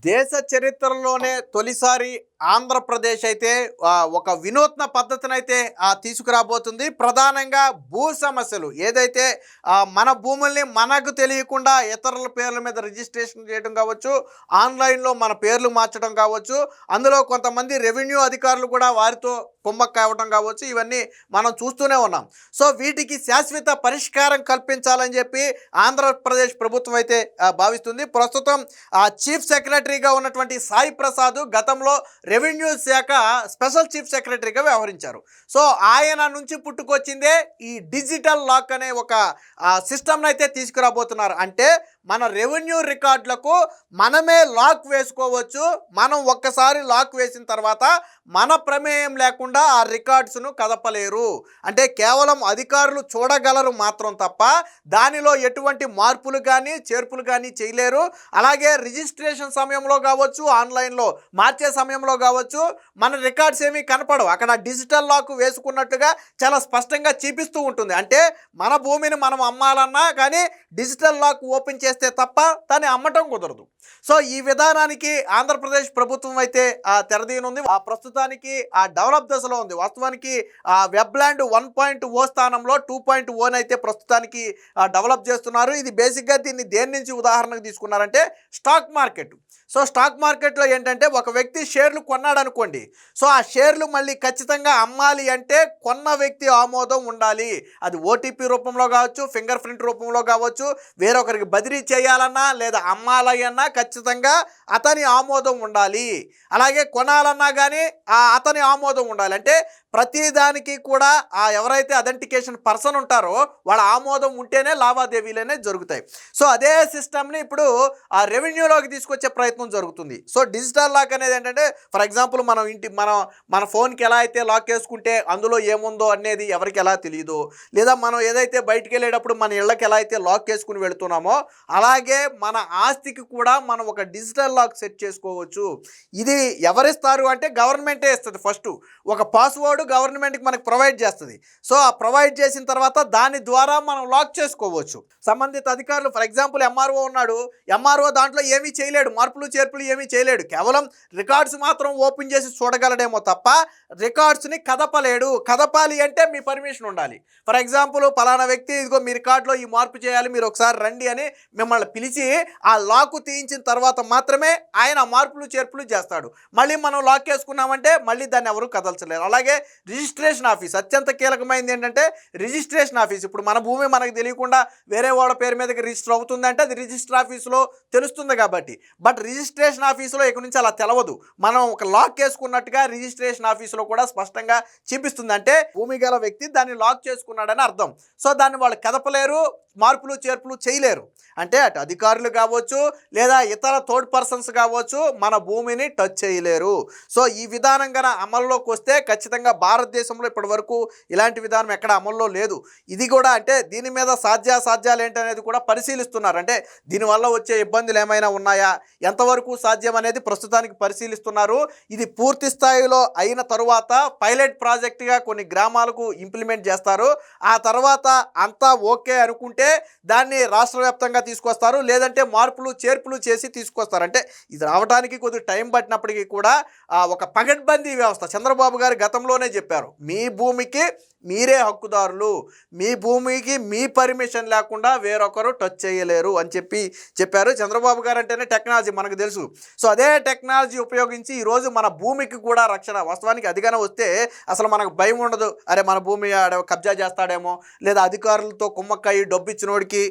దేశ చరిత్రలోనే తొలిసారి ఆంధ్రప్రదేశ్ అయితే ఒక వినూత్న పద్ధతినైతే తీసుకురాబోతుంది. ప్రధానంగా భూ సమస్యలు ఏదైతే మన భూముల్ని మనకు తెలియకుండా ఇతరుల పేర్ల మీద రిజిస్ట్రేషన్ చేయడం కావచ్చు, ఆన్లైన్లో మన పేర్లు మార్చడం కావచ్చు, అందులో కొంతమంది రెవెన్యూ అధికారులు కూడా వారితో కుమ్మక్క అవ్వడం కావచ్చు, ఇవన్నీ మనం చూస్తూనే ఉన్నాం. సో వీటికి శాశ్వత పరిష్కారం కల్పించాలని చెప్పి ఆంధ్రప్రదేశ్ ప్రభుత్వం అయితే భావిస్తుంది. ప్రస్తుతం చీఫ్ సెక్రటరీగా ఉన్నటువంటి సాయి ప్రసాద్ గతంలో రెవెన్యూ శాఖ స్పెషల్ చీఫ్ సెక్రటరీగా వ్యవహరించారు. సో ఆయన నుంచి పుట్టుకొచ్చిందే ఈ డిజిటల్ లాక్ అనే ఒక సిస్టమ్ని అయితే తీసుకురాబోతున్నారు. అంటే మన రెవెన్యూ రికార్డులకు మనమే లాక్ వేసుకోవచ్చు. మనం ఒక్కసారి లాక్ వేసిన తర్వాత మన ప్రమేయం లేకుండా ఆ రికార్డ్స్ను కదపలేరు. అంటే కేవలం అధికారులు చూడగలరు మాత్రం తప్ప దానిలో ఎటువంటి మార్పులు కానీ చేర్పులు కానీ చేయలేరు. అలాగే రిజిస్ట్రేషన్ సమయంలో కావచ్చు, ఆన్లైన్లో మార్చే సమయంలో కావచ్చు, మన రికార్డ్స్ ఏమీ కనపడవు. అక్కడ డిజిటల్ లాక్ వేసుకున్నట్టుగా చాలా స్పష్టంగా చూపిస్తూ ఉంటుంది. అంటే మన భూమిని మనం అమ్మాలన్నా కానీ డిజిటల్ లాక్ ఓపెన్ చేస్తే తప్ప దాన్ని అమ్మటం కుదరదు. సో ఈ విధానానికి ఆంధ్రప్రదేశ్ ప్రభుత్వం అయితే తెరదీయనుంది. ప్రస్తుతానికి డెవలప్ దశలో ఉంది. వాస్తవానికి వెబ్లాండ్ 1.0 స్థానంలో 2.0 అయితే ప్రస్తుతానికి డెవలప్ చేస్తున్నారు. ఇది బేసిక్గా దీన్ని దేని నుంచి ఉదాహరణకు తీసుకున్నారంటే స్టాక్ మార్కెట్. సో స్టాక్ మార్కెట్లో ఏంటంటే ఒక వ్యక్తి షేర్లు కొన్నాడు అనుకోండి. సో ఆ షేర్లు మళ్ళీ ఖచ్చితంగా అమ్మాలి అంటే కొన్న వ్యక్తి ఆమోదం ఉండాలి. అది ఓటీపీ రూపంలో కావచ్చు, ఫింగర్ ప్రింట్ రూపంలో కావచ్చు, వేరొకరికి బదిలీ చేయాలన్నా లేదా అమ్మాలన్నా ఖచ్చితంగా అతని ఆమోదం ఉండాలి. అలాగే కొనాలన్నా కానీ అతని ఆమోదం ఉండాలి. అంటే ప్రతిదానికి కూడా ఎవరైతే అథెంటికేషన్ పర్సన్ ఉంటారో వాళ్ళ ఆమోదం ఉంటేనే లావాదేవీలు అనేవి జరుగుతాయి. సో అదే సిస్టమ్ని ఇప్పుడు రెవెన్యూలోకి తీసుకొచ్చే ప్రయత్నం జరుగుతుంది. సో డిజిటల్ లాక్ అనేది ఏంటంటే ఫర్ ఎగ్జాంపుల్ మన ఫోన్కి ఎలా అయితే లాక్ వేసుకుంటే అందులో ఏముందో అనేది ఎవరికి ఎలా తెలియదు, లేదా మనం ఏదైతే బయటికి వెళ్ళేటప్పుడు మన ఇళ్ళకి ఎలా అయితే లాక్ వేసుకుని వెళుతున్నామో అలాగే మన ఆస్తికి కూడా మనం ఒక డిజిటల్ లాక్ సెట్ చేసుకోవచ్చు. ఇది ఎవరిస్తారు అంటే గవర్నమెంటే ఇస్తుంది. ఫస్ట్ ఒక పాస్వర్డ్ గవర్నమెంట్కి మనకు ప్రొవైడ్ చేస్తుంది. సో ఆ ప్రొవైడ్ చేసిన తర్వాత దాని ద్వారా మనం లాక్ చేసుకోవచ్చు. సంబంధిత అధికారులు ఫర్ ఎగ్జాంపుల్ ఎంఆర్ఓ ఉన్నాడు, ఎంఆర్ఓ దాంట్లో ఏమీ చేయలేడు, మార్పులు చేర్పులు ఏమీ చేయలేడు. కేవలం రికార్డ్స్ మాత్రం ఓపెన్ చేసి చూడగలడేమో తప్ప రికార్డ్స్ని కదపలేడు. కదపాలి అంటే మీ పర్మిషన్ ఉండాలి. ఫర్ ఎగ్జాంపుల్ పలానా వ్యక్తి ఇదిగో మీ రికార్డులో ఈ మార్పు చేయాలి, మీరు ఒకసారి రండి అని మిమ్మల్ని పిలిచి ఆ లాక్ తీయించిన తర్వాత మాత్రమే ఆయన మార్పులు చేర్పులు చేస్తాడు. మళ్ళీ మనం లాక్ వేసుకున్నామంటే మళ్ళీ దాన్ని ఎవరు కదల్చలేరు. అలాగే రిజిస్ట్రేషన్ ఆఫీస్ అత్యంత కీలకమైనది. ఏంటంటే రిజిస్ట్రేషన్ ఆఫీస్ ఇప్పుడు మన భూమి మనకు తెలియకుండా వేరే వాళ్ళ పేరు మీదకి రిజిస్టర్ అవుతుందంటే అది రిజిస్టర్ ఆఫీసులో తెలుస్తుంది కాబట్టి. బట్ రిజిస్ట్రేషన్ ఆఫీసులో ఇక్కడ నుంచి అలా తెలవదు. మనం ఒక లాక్ వేసుకున్నట్టుగా రిజిస్ట్రేషన్ ఆఫీసులో కూడా స్పష్టంగా చూపిస్తుంది. అంటే భూమి గల వ్యక్తి దాన్ని లాక్ చేసుకున్నాడని అర్థం. సో దాన్ని వాళ్ళు కదపలేరు, మార్పులు చేర్పులు చేయలేరు. అంటే అటు అధికారులు కావచ్చు లేదా ఇతర థర్డ్ పర్సన్స్ కావచ్చు మన భూమిని టచ్ చేయలేరు. సో ఈ విధానం కన్నా అమల్లోకి వస్తే ఖచ్చితంగా భారతదేశంలో ఇప్పటి వరకు ఇలాంటి విధానం ఎక్కడ అమల్లో లేదు. ఇది కూడా అంటే దీని మీద సాధ్యాలు ఏంటనేది కూడా పరిశీలిస్తున్నారు. అంటే దీనివల్ల వచ్చే ఇబ్బందులు ఏమైనా ఉన్నాయా, ఎంతవరకు సాధ్యం అనేది ప్రస్తుతానికి పరిశీలిస్తున్నారు. ఇది పూర్తి స్థాయిలో అయిన తరువాత పైలట్ ప్రాజెక్టుగా కొన్ని గ్రామాలకు ఇంప్లిమెంట్ చేస్తారు. ఆ తర్వాత అంతా ఓకే అనుకుంటే దాన్ని రాష్ట్ర వ్యాప్తంగా తీసుకొస్తారు, లేదంటే మార్పులు చేర్పులు చేసి తీసుకొస్తారు. అంటే ఇది రావడానికి కొద్దిగా టైం పట్టినప్పటికీ కూడా ఒక పగడ్బందీ వ్యవస్థ. చంద్రబాబు గారు గతంలోనే చెప్పారు, మీ భూమికి మీరే హక్కుదారులు, మీ భూమికి మీ పర్మిషన్ లేకుండా వేరొకరు టచ్ చేయలేరు అని చెప్పారు. చంద్రబాబు గారు అంటేనే టెక్నాలజీ మనకు తెలుసు. సో అదే టెక్నాలజీ ఉపయోగించి ఈరోజు మన భూమికి కూడా రక్షణ. వాస్తవానికి అదిగానే వస్తే అసలు మనకు భయం ఉండదు. అరే మన భూమి కబ్జా చేస్తాడేమో, లేదా అధికారులతో కుమ్మక్కయ్యి డబ్బు ఇచ్చినోడికి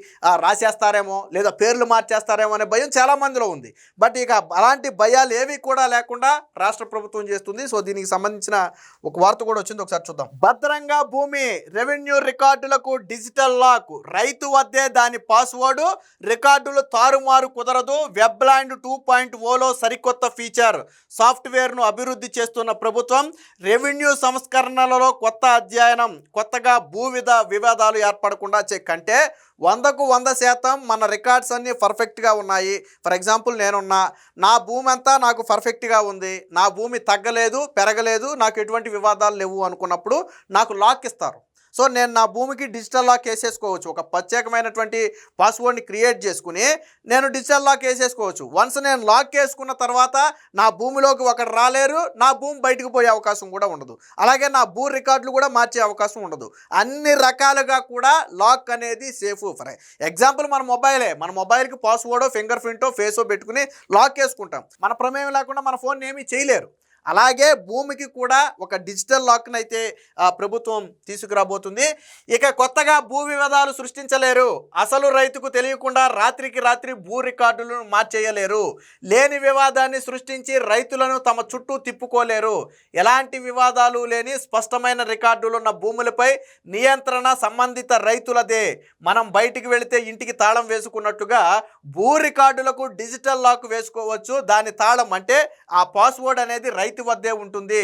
రాసేస్తారేమో, లేదా పేర్లు మార్చేస్తారేమో అనే భయం చాలా మందిలో ఉంది. బట్ ఇక అలాంటి భయాలు ఏవి కూడా లేకుండా రాష్ట్ర ప్రభుత్వం చేస్తుంది. సో దీనికి సంబంధించిన ఒక వార్త కూడా వచ్చింది, ఒకసారి చూద్దాం. భద్రంగా భూమి రెవెన్యూ రికార్డులకు డిజిటల్ లాక్, రైతు వద్దే దాని పాస్వర్డ్, రికార్డులు తారుమారు కుదరదు. వెబ్లాండ్ 2.0లో సరికొత్త ఫీచర్, సాఫ్ట్వేర్ను అభివృద్ధి చేస్తున్న ప్రభుత్వం. రెవెన్యూ సంస్కరణలలో కొత్త అధ్యయనం, కొత్తగా భూ వివాదాలు ఏర్పడకుండా చెక్. అంటే 100కు 100% మన రికార్డ్స్ అన్నీ పర్ఫెక్ట్గా ఉన్నాయి. ఫర్ ఎగ్జాంపుల్ నేనున్నా, నా భూమి అంతా నాకు పర్ఫెక్ట్గా ఉంది, నా భూమి తగ్గలేదు పెరగలేదు, నాకు ఎటువంటి వివాదాలు లేవు అనుకున్నప్పుడు నాకు లాక్ ఇస్తారు. సో నేను నా భూమికి డిజిటల్ లాక్ వేసేసుకోవచ్చు. ఒక ప్రత్యేకమైనటువంటి పాస్వర్డ్ని క్రియేట్ చేసుకుని నేను డిజిటల్ లాక్ వేసేసుకోవచ్చు. వన్స్ నేను లాక్ వేసుకున్న తర్వాత నా భూమిలోకి ఒకరు రాలేరు, నా భూమి బయటకు పోయే అవకాశం కూడా ఉండదు. అలాగే నా భూ రికార్డులు కూడా మార్చే అవకాశం ఉండదు. అన్ని రకాలుగా కూడా లాక్ అనేది సేఫ్. ఫర్ ఎగ్జాంపుల్ మన మొబైల్కి పాస్వర్డో ఫింగర్ ప్రింటో ఫేసో పెట్టుకుని లాక్ వేసుకుంటాం. మన ప్రమేయం లేకుండా మన ఫోన్ ఏమీ చేయలేరు. అలాగే భూమికి కూడా ఒక డిజిటల్ లాక్ని అయితే ప్రభుత్వం తీసుకురాబోతుంది. ఇక కొత్తగా భూ వివాదాలు సృష్టించలేరు. అసలు రైతుకు తెలియకుండా రాత్రికి రాత్రి భూ రికార్డులను మార్చేయలేరు. లేని వివాదాన్ని సృష్టించి రైతులను తమ చుట్టూ తిప్పుకోలేరు. ఎలాంటి వివాదాలు లేని స్పష్టమైన రికార్డులున్న భూములపై నియంత్రణ సంబంధిత రైతులదే. మనం బయటికి వెళితే ఇంటికి తాళం వేసుకున్నట్టుగా భూ రికార్డులకు డిజిటల్ లాక్ వేసుకోవచ్చు. దాని తాళం అంటే ఆ పాస్వర్డ్ అనేది రైతు వద్దే ఉంటుంది.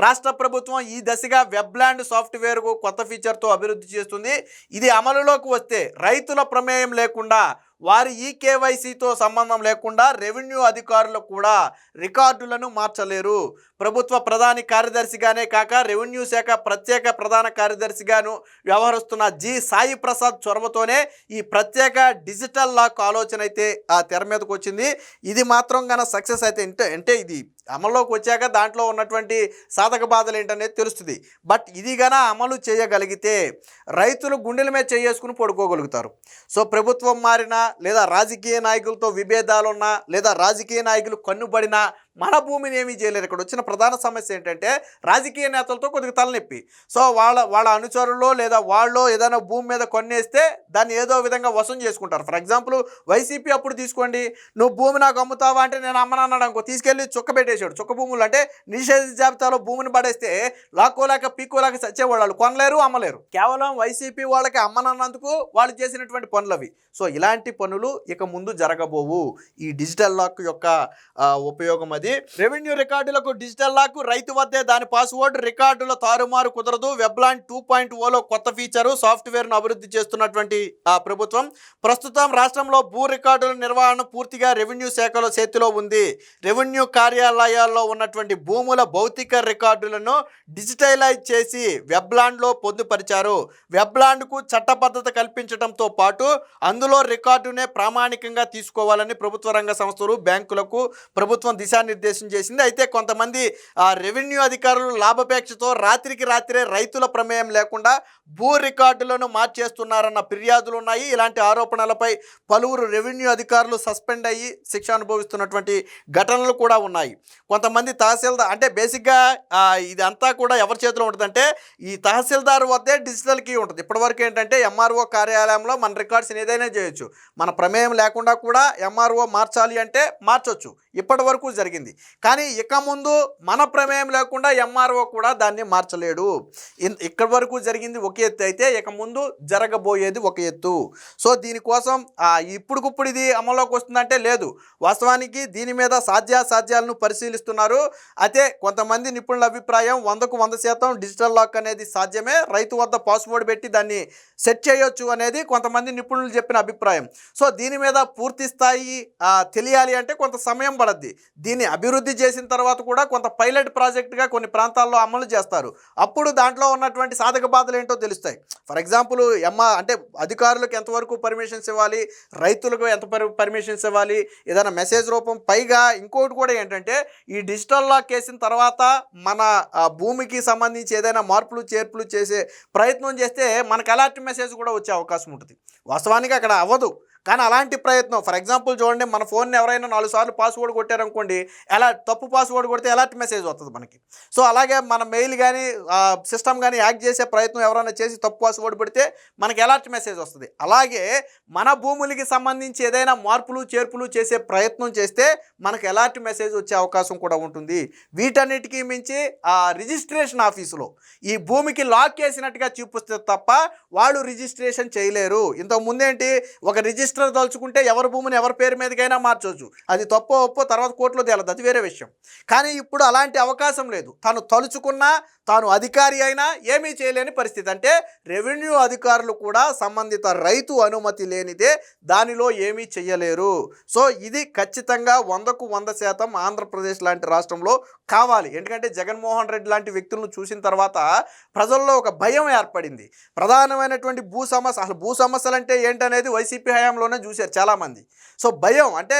రాష్ట్ర ప్రభుత్వం ఈ దశగా వెబ్లాండ్ సాఫ్ట్వేర్ కొత్త ఫీచర్తో అభివృద్ధి చేస్తుంది. ఇది అమలులోకి వస్తే రైతుల ప్రమేయం లేకుండా, వారి ఈకేవైసీతో సంబంధం లేకుండా రెవెన్యూ అధికారులు కూడా రికార్డులను మార్చలేరు. ప్రభుత్వ ప్రధాన కార్యదర్శిగానే కాక రెవెన్యూ శాఖ ప్రత్యేక ప్రధాన కార్యదర్శిగాను వ్యవహరిస్తున్న జి సాయి ప్రసాద్ చొరవతోనే ఈ ప్రత్యేక డిజిటల్ లాక్ ఆలోచన అయితే తెర మీదకి వచ్చింది. ఇది మాత్రం కన్నా సక్సెస్ అయితే అంటే ఇది అమల్లోకి వచ్చాక దాంట్లో ఉన్నటువంటి సాధక బాధలు ఏంటనేది తెలుస్తుంది. బట్ ఇది గన అమలు చేయగలిగితే రైతులు గుండెల మీద చేసుకుని పడుకోగలుగుతారు. సో ప్రభుత్వం మారినా, లేదా రాజకీయ నాయకులతో విభేదాలున్నా, లేదా రాజకీయ నాయకులు కన్నుబడినా మన భూమిని ఏమీ చేయలేరు. ఇక్కడ వచ్చిన ప్రధాన సమస్య ఏంటంటే రాజకీయ నేతలతో కొద్దిగా తలనొప్పి. సో వాళ్ళ అనుచరుల్లో లేదా వాళ్ళు ఏదైనా భూమి మీద కొన్నేస్తే దాన్ని ఏదో విధంగా వసం చేసుకుంటారు. ఫర్ ఎగ్జాంపుల్ వైసీపీ అప్పుడు తీసుకోండి, నువ్వు భూమి నాకు అమ్ముతావా అంటే నేను అమ్మనన్నాడు అనుకో, తీసుకెళ్ళి చుక్క పెట్టేశాడు. చుక్క భూములు అంటే నిషేధిత జాబితాలో భూమిని పడేస్తే లాక్కోలేక పీక్కోలేక చచ్చేవాళ్ళు, కొనలేరు అమ్మలేరు. కేవలం వైసీపీ వాళ్ళకి అమ్మనన్నందుకు వాళ్ళు చేసినటువంటి పనులు అవి. సో ఇలాంటి పనులు ఇక ముందు జరగబోవు. ఈ డిజిటల్ లాక్ యొక్క ఉపయోగం అది. రెవెన్యూ రికార్డులకు డిజిటల్ లాక్ రైతు వద్దే దాని పాస్వర్డ్. రికార్డుల తారుమారు కుదరదు. వెబ్లాండ్ 2.0లో కొత్త ఫీచరు సాఫ్ట్వేర్ను అభివృద్ధి చేస్తున్నటువంటి ప్రభుత్వం ప్రస్తుతం రాష్ట్రంలో భూ రికార్డుల నిర్వహణ పూర్తిగా రెవెన్యూ శాఖలో చేతిలో ఉంది. రెవెన్యూ కార్యాలయాల్లో ఉన్నటువంటి భూముల భౌతిక రికార్డులను డిజిటలైజ్ చేసి వెబ్లాండ్లో పొందుపరిచారు. వెబ్లాండ్కు చట్టబద్ధత కల్పించడంతో పాటు అందులో రికార్డునే ప్రామాణికంగా తీసుకోవాలని ప్రభుత్వ రంగ సంస్థలు, బ్యాంకులకు ప్రభుత్వం దిశానిర్దేశం చేసింది. అయితే కొంతమంది రెవెన్యూ అధికారులు లాభాపేక్షతో రాత్రికి రాత్రే రైతుల ప్రమేయం లేకుండా భూ రికార్డులను మార్చేస్తున్నారన్న ఫిర్యాదులు ఉన్నాయి. ఇలాంటి ఆరోపణలపై పలువురు రెవెన్యూ అధికారులు సస్పెండ్ అయ్యి శిక్ష అనుభవిస్తున్నటువంటి ఘటనలు కూడా ఉన్నాయి. కొంతమంది తహసీల్దార్ అంటే బేసిక్గా ఇదంతా కూడా ఎవరి చేతిలో ఉంటుందంటే ఈ తహసీల్దార్ వద్దే డిజిటల్ కీ ఉంటుంది. ఇప్పటివరకు ఏంటంటే ఎంఆర్ఓ కార్యాలయంలో మన రికార్డ్స్ ఏదైనా చేయొచ్చు, మన ప్రమేయం లేకుండా కూడా ఎంఆర్ఓ మార్చాలి అంటే మార్చొచ్చు. ఇప్పటి వరకు జరిగింది. కానీ ఇక ముందు మన ప్రమేయం లేకుండా ఎంఆర్ఓ కూడా దాన్ని మార్చలేడు. ఇక్కడి వరకు జరిగింది ఒక ఎత్తు అయితే ఇక ముందు జరగబోయేది ఒక ఎత్తు. సో దీనికోసం ఇప్పుడుకిప్పుడు ఇది అమల్లోకి వస్తుందంటే లేదు. వాస్తవానికి దీని మీద సాధ్యాసాధ్యాలను పరిశీలిస్తున్నారు. అయితే కొంతమంది నిపుణుల అభిప్రాయం 100కు 100% డిజిటల్ లాక్ అనేది సాధ్యమే. రైతు వద్ద పాస్వర్డ్ పెట్టి దాన్ని సెట్ చేయొచ్చు అనేది కొంతమంది నిపుణులు చెప్పిన అభిప్రాయం. సో దీని మీద పూర్తి స్థాయి తెలియాలి అంటే కొంత సమయం పడద్ది. దీన్ని అభివృద్ధి చేసిన తర్వాత కూడా కొంత పైలట్ ప్రాజెక్టుగా కొన్ని ప్రాంతాల్లో అమలు చేస్తారు. అప్పుడు దాంట్లో ఉన్నటువంటి సాధక బాధలు ఏంటో తెలుస్తాయి. ఫర్ ఎగ్జాంపుల్ అంటే అధికారులకు ఎంతవరకు పర్మిషన్స్ ఇవ్వాలి, రైతులకు ఎంత పర్మిషన్స్ ఇవ్వాలి, ఏదైనా మెసేజ్ రూపం. పైగా ఇంకోటి కూడా ఏంటంటే ఈ డిజిటల్ లాక్ వేసిన తర్వాత మన భూమికి సంబంధించి ఏదైనా మార్పులు చేర్పులు చేసే ప్రయత్నం చేస్తే మనకు అలర్ట్ మెసేజ్ కూడా వచ్చే అవకాశం ఉంటుంది. వాస్తవానికి అక్కడ అవ్వదు, కానీ అలాంటి ప్రయత్నం. ఫర్ ఎగ్జాంపుల్ చూడండి, మన ఫోన్ని ఎవరైనా 4 సార్లు పాస్వర్డ్ కొట్టారనుకోండి, తప్పు పాస్వర్డ్ కొడితే అలర్ట్ మెసేజ్ వస్తుంది మనకి. సో అలాగే మన మెయిల్ కానీ సిస్టమ్ కానీ యాక్ట్ చేసే ప్రయత్నం ఎవరైనా చేసి తప్పు పాస్వర్డ్ పెడితే మనకి అలర్ట్ మెసేజ్ వస్తుంది. అలాగే మన భూములకి సంబంధించి ఏదైనా మార్పులు చేర్పులు చేసే ప్రయత్నం చేస్తే మనకు అలర్ట్ మెసేజ్ వచ్చే అవకాశం కూడా ఉంటుంది. వీటన్నిటికీ మించి రిజిస్ట్రేషన్ ఆఫీసులో ఈ భూమికి లాక్ చేసినట్టుగా చూపిస్తే తప్ప వాళ్ళు రిజిస్ట్రేషన్ చేయలేరు. ఇంతకు ముందేంటి, ఒక రిజిస్ట్రేషన్ రిజిస్టర్ దలుచుకుంటే ఎవరి భూమిని ఎవరి పేరు మీదకైనా మార్చవచ్చు. అది తప్పో ఒప్పో తర్వాత కోర్టులో తేలదు, అది వేరే విషయం. కానీ ఇప్పుడు అలాంటి అవకాశం లేదు. తను తలుచుకున్నా, తాను అధికారి అయినా ఏమీ చేయలేని పరిస్థితి. అంటే రెవెన్యూ అధికారులు కూడా సంబంధిత రైతు అనుమతి లేనిదే దానిలో ఏమీ చెయ్యలేరు. సో ఇది ఖచ్చితంగా 100% ఆంధ్రప్రదేశ్ లాంటి రాష్ట్రంలో కావాలి. ఎందుకంటే జగన్మోహన్ రెడ్డి లాంటి వ్యక్తులను చూసిన తర్వాత ప్రజల్లో ఒక భయం ఏర్పడింది. ప్రధానమైనటువంటి భూ సమస్య, అసలు భూ సమస్యలు అంటే ఏంటనేది వైసీపీ హయాంలోనే చూశారు చాలామంది. సో భయం అంటే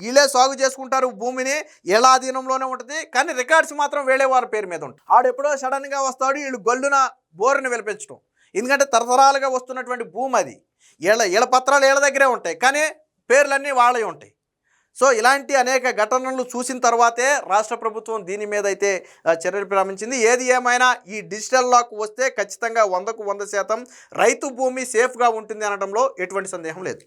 వీళ్ళే సాగు చేసుకుంటారు, భూమిని వీళ్ళ ఆధీనంలోనే ఉంటుంది, కానీ రికార్డ్స్ మాత్రం వేరే వారి పేరు మీద ఉంటాయి. ఆడెప్పుడో సడన్గా వస్తాడు, వీళ్ళు గొల్లున బోరుని వెలిపించడం. ఎందుకంటే తరతరాలుగా వస్తున్నటువంటి భూమి అది, వీళ్ళ పత్రాలు వీళ్ళ దగ్గరే ఉంటాయి, కానీ పేర్లన్నీ వాళ్ళవి ఉంటాయి. సో ఇలాంటి అనేక ఘటనలు చూసిన తర్వాతే రాష్ట్ర ప్రభుత్వం దీని మీద అయితే చర్యలు ప్రారంభించింది. ఏది ఏమైనా ఈ డిజిటల్ లాక్ వస్తే ఖచ్చితంగా 100% రైతు భూమి సేఫ్గా ఉంటుంది అనడంలో ఎటువంటి సందేహం లేదు.